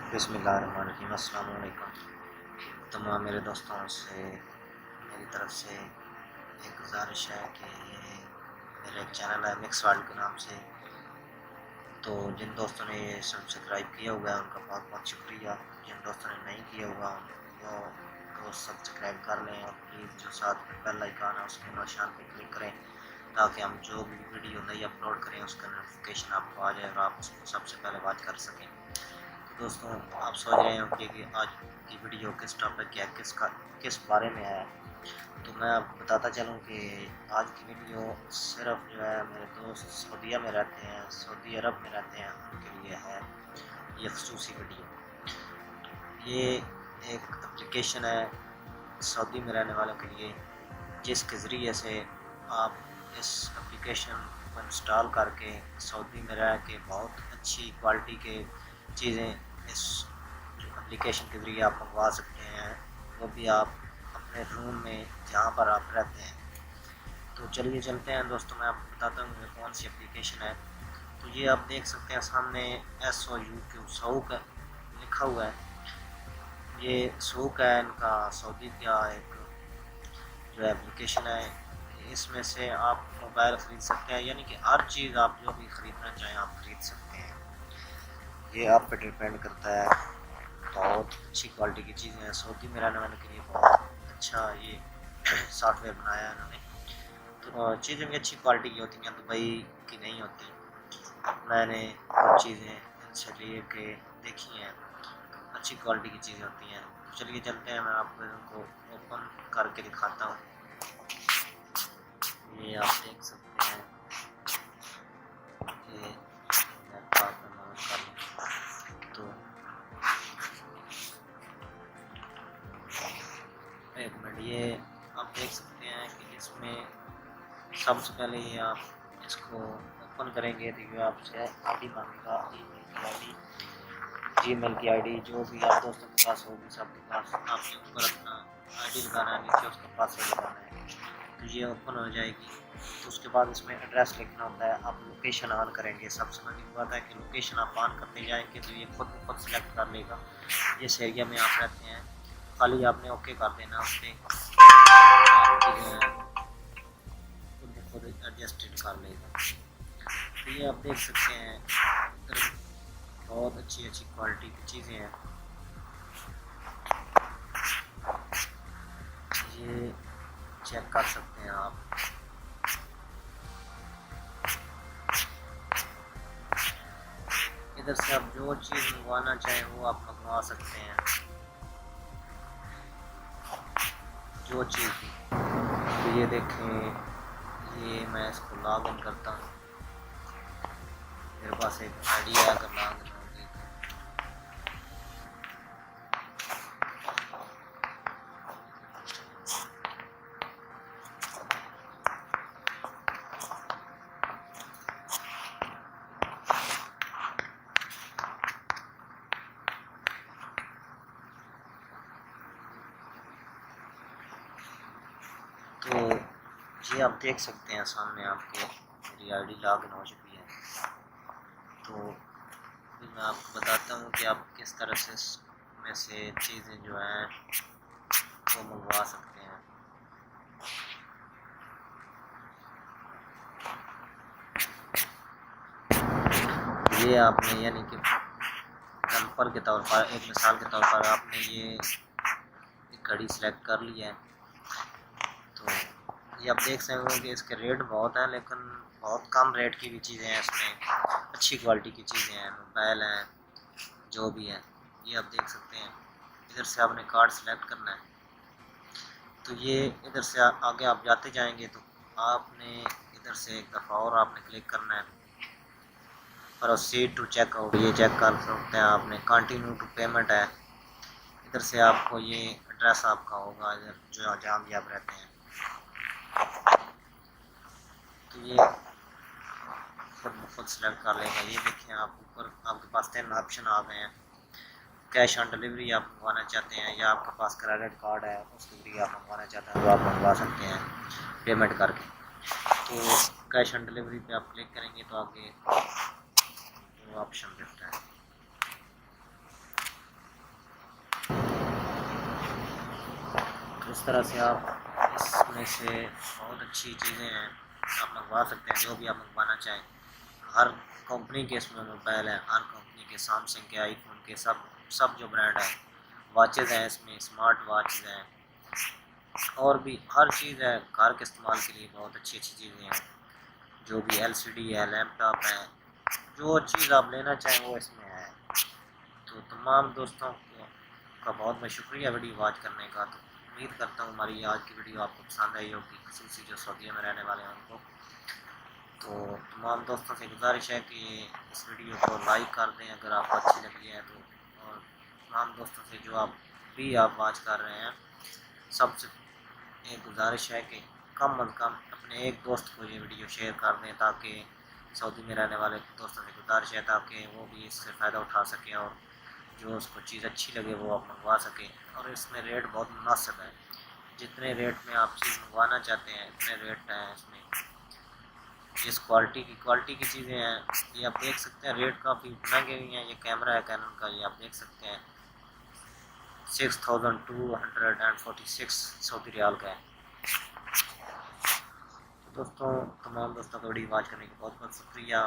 बिस्मिल्लाहिर्रहमानिर्रहीम। अस्सलाम वालेकुम। तमाम मेरे दोस्तों से मेरी तरफ से एक गुजारिश है कि ये मेरा एक चैनल है मिक्स वर्ल्ड के नाम से, तो जिन दोस्तों ने ये सब्सक्राइब किया हुआ है उनका बहुत बहुत शुक्रिया। जिन दोस्तों ने नहीं किया हुआ वो सब्सक्राइब कर लें और प्लीज़ जो साथ में बेल आइकन है उसके निशान पे क्लिक करें ताकि हम जो भी वीडियो नई अपलोड करें उसका नोटिफिकेशन आपको आ जाए और आप उसको सबसे पहले वॉच कर सकें। दोस्तों, आप सोच रहे होंगे कि आज की वीडियो किस टॉपिक या किस बारे में है, तो मैं आपको बताता चलूं कि आज की वीडियो सिर्फ जो है मेरे दोस्त सऊदीया में रहते हैं, सऊदी अरब में रहते हैं, उनके लिए है ये खसूसी वीडियो। ये एक एप्लीकेशन है सऊदी में रहने वालों के लिए, जिसके ज़रिए से आप इस एप्लीकेशन को इंस्टॉल करके सऊदी में रह के बहुत अच्छी क्वालिटी के चीज़ें इस एप्लीकेशन के ज़रिए आप मंगवा सकते हैं, वो भी आप अपने रूम में जहाँ पर आप रहते हैं। तो चलिए चलते हैं दोस्तों, मैं आपको बताता हूँ ये कौन सी एप्लीकेशन है। तो ये आप देख सकते हैं सामने SOUQ सऊक लिखा हुआ है। ये सऊक है इनका सऊदी का एक जो एप्लीकेशन है। इसमें से आप मोबाइल ख़रीद सकते हैं, यानी कि हर चीज़ आप जो भी ख़रीदना चाहें आप ख़रीद सकते हैं। ये आप पे डिपेंड करता है। बहुत अच्छी क्वालिटी की चीज़ें हैं, सऊदी में रहने वाले के लिए बहुत अच्छा ये सॉफ्टवेयर बनाया है इन्होंने। तो चीज़ें भी अच्छी क्वालिटी की होती हैं, दुबई की नहीं होती। मैंने कुछ चीज़ें इनसे ले के देखी हैं, अच्छी क्वालिटी की चीज़ें होती हैं। तो चलिए चलते हैं, मैं आपको इनको ओपन करके दिखाता हूँ। ये आप देख सकते हैं, ये मैं बात कर लूँ तो एक मिनट, ये आप देख सकते हैं कि इसमें सबसे पहले ये आप इसको ओपन करेंगे तो ये आपसे आईडी मांगेगा, जीमेल की आईडी जो भी आप दोस्तों के पास होगी सबके पास, आपके ऊपर अपना आईडी लगाना है, नीचे उसका पासवर्ड लगाना है। तो ये ओपन हो जाएगी। तो उसके बाद इसमें एड्रेस लिखना होता है, आप लोकेशन ऑन करेंगे। सबसे बड़ी बात है कि लोकेशन आप ऑन करते जाएंगे तो ये खुद सेलेक्ट कर लेगा जिस एरिया में आप रहते हैं। खाली आपने ओके कर देना, उस पर खुद एडजस्टेड कर लेगा। तो ये आप देख सकते हैं इधर बहुत अच्छी अच्छी क्वालिटी की चीज़ें हैं। ये चेक कर सकते हैं आप। इधर से आप जो चीज़ मंगवाना चाहें वो आप मंगवा सकते हैं, जो चीज़ भी। तो ये देखें, ये मैं इसको लॉग इन करता हूँ। मेरे पास एक आईडी है, अगर लॉग इन होगी तो ये आप देख सकते हैं सामने आपके मेरी आईडी लॉग इन हो चुकी है। तो फिर मैं आपको बताता हूँ कि आप किस तरह से इसमें से चीज़ें जो हैं वो मंगवा सकते हैं। ये आपने यानी कि एग्जाम्पल के तौर पर, एक मिसाल के तौर पर आपने ये घड़ी सेलेक्ट कर लिया है। तो ये आप देख सकते हो कि इसके रेट बहुत हैं, लेकिन बहुत कम रेट की भी चीज़ें हैं इसमें, अच्छी क्वालिटी की चीज़ें हैं, मोबाइल हैं, जो भी है। ये आप देख सकते हैं। इधर से आपने कार्ड सेलेक्ट करना है। तो ये इधर से आगे आप जाते जाएंगे तो आपने इधर से एक दफ़ा और आपने क्लिक करना है, प्रोसीड टू चेकआउट। ये चेक कर सकते हैं आपने, कंटिन्यू टू पेमेंट है। इधर से आपको ये एड्रेस आपका होगा इधर जो जहाँ भी आप रहते हैं। तो ये खुद सेलेक्ट कर लेगा। ये देखें, आप ऊपर आपके पास 3 ऑप्शन आ गए हैं। कैश ऑन डिलीवरी आप मंगवाना चाहते हैं, या आपके पास क्रेडिट कार्ड है उसके जरिए आप मंगवाना चाहते हैं तो आप मंगवा सकते हैं पेमेंट करके। तो कैश ऑन डिलीवरी पे आप क्लिक करेंगे तो आगे वो ऑप्शन दिखता है। इस तरह से आप इसमें से बहुत अच्छी चीज़ें हैं, आप मंगवा सकते हैं जो भी आप मंगवाना चाहें। हर कंपनी के इसमें मोबाइल है, हर कंपनी के, सैमसंग के, आईफोन के, सब जो ब्रांड है। वॉचेज़ हैं इसमें, स्मार्ट वॉचेज़ हैं और भी हर चीज़ है। कार के इस्तेमाल के लिए बहुत अच्छी अच्छी चीज़ें हैं, जो भी LCD है, लैपटॉप है, जो चीज़ आप लेना चाहें वो इसमें है। तो तमाम दोस्तों का बहुत बहुत शुक्रिया वीडियो वॉच करने का। तो उम्मीद करता हूँ हमारी आज की वीडियो आपको पसंद आई होगी, खसूसी जो सऊदीया में रहने वाले हैं उनको। तो तमाम दोस्तों से गुजारिश है कि इस वीडियो को लाइक कर दें अगर आपको अच्छी लगी है तो, और तमाम दोस्तों से जो आप वॉच कर रहे हैं सबसे एक गुजारिश है कि कम अज़ कम अपने एक दोस्त को ये वीडियो शेयर कर दें, ताकि सऊदी में रहने वाले दोस्तों से गुजारिश है ताकि वो भी इससे फ़ायदा उठा सकें और जो उसको चीज़ अच्छी लगे वो आप मंगवा सकें। और इसमें रेट बहुत मुनासिब है, जितने रेट में आप चीज़ मंगवाना चाहते हैं इतने रेट हैं इसमें। जिस क्वालिटी की चीज़ें हैं ये आप देख सकते हैं, रेट काफ़ी महंगे भी हैं। ये कैमरा है कैनन का, ये आप देख सकते हैं 6246 सऊदी रियाल का है। तो दोस्तों तमाम दोस्तों को वीडियो वॉच करने का बहुत बहुत शुक्रिया।